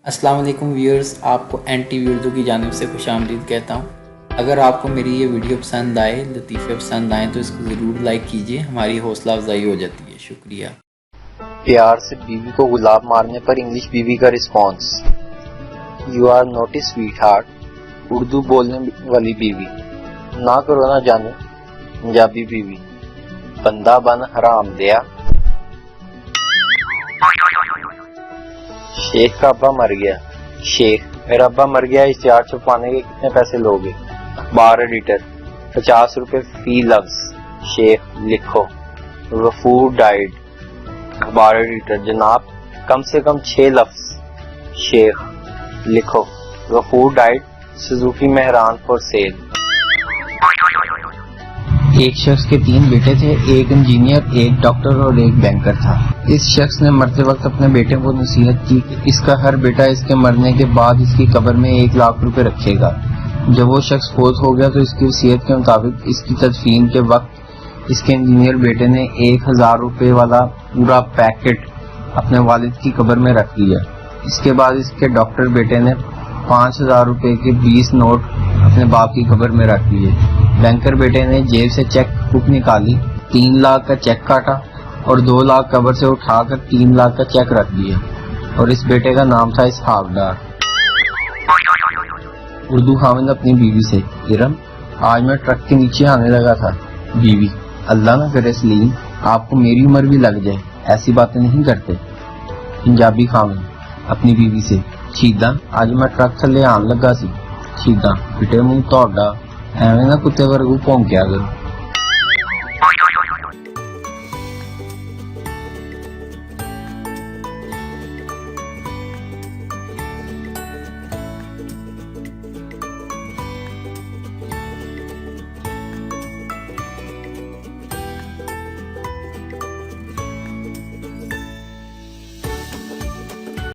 السلام علیکم ویورز، آپ کو این ٹی وی اردو کی جانب سے خوش آمدید کہتا ہوں۔ اگر آپ کو میری یہ ویڈیو پسند آئے، لطیفے پسند آئیں تو اس کو ضرور لائک کیجیے، ہماری حوصلہ افزائی ہو جاتی ہے۔ شکریہ۔ پیار سے بیوی کو گلاب مارنے پر انگلش بیوی کا response. You are naughty sweetheart, Urdu بولنے والی بیوی۔ نہ کرو نہ جانو، پنجابی بیوی۔ بندہ بن حرام دیا۔ شیخ کا ابا مر گیا۔ شیخ: میرا ابا مر گیا، اشتہار چھپانے کے کتنے پیسے لوگے؟ اخبار ایڈیٹر: 50 روپے فی لفظ۔ شیخ: لکھو۔ غفور ڈائیڈ۔ اخبار ایڈیٹر: جناب کم سے کم 6 لفظ۔ شیخ: لکھو۔ Ghafoor died, Suzuki Mehran for sale. ایک شخص کے 3 بیٹے تھے، ایک انجینئر، ایک ڈاکٹر اور ایک بینکر تھا۔ اس شخص نے مرتے وقت اپنے بیٹے کو نصیحت کی کہ اس کا ہر بیٹا اس کے مرنے کے بعد اس کی قبر میں 1 لاکھ روپے رکھے گا۔ جب وہ شخص فوت ہو گیا تو اس کی وصیت کے مطابق اس کی تدفین کے وقت اس کے انجینئر بیٹے نے 1000 روپے والا پورا پیکٹ اپنے والد کی قبر میں رکھ دیا۔ اس کے بعد اس کے ڈاکٹر بیٹے نے 5000 روپے کے 20 نوٹ اپنے باپ کی قبر میں رکھ دیے۔ بینکر بیٹے نے جیب سے چیک بک نکالی، 3 لاکھ کا چیک کاٹا اور 2 لاکھ قبر سے اٹھا کر 3 لاکھ کا چیک رکھ دیا، اور اس بیٹے کا نام تھا اسحاق ڈار۔ اردو خاوند اپنی بیوی سے: ارم، آج میں ٹرک کے نیچے آنے لگا تھا۔ بیوی: اللہ نہ کرے سلیم، آپ کو میری عمر بھی لگ جائے، ایسی باتیں نہیں کرتے۔ پنجابی خاوند اپنی بیوی سے: شیداں، آج میں ٹرک تھلے آن لگا سی۔ شیداں: بیٹے منہ توڑا، ایویں نہ کتے ورگو بھونکیا کرو۔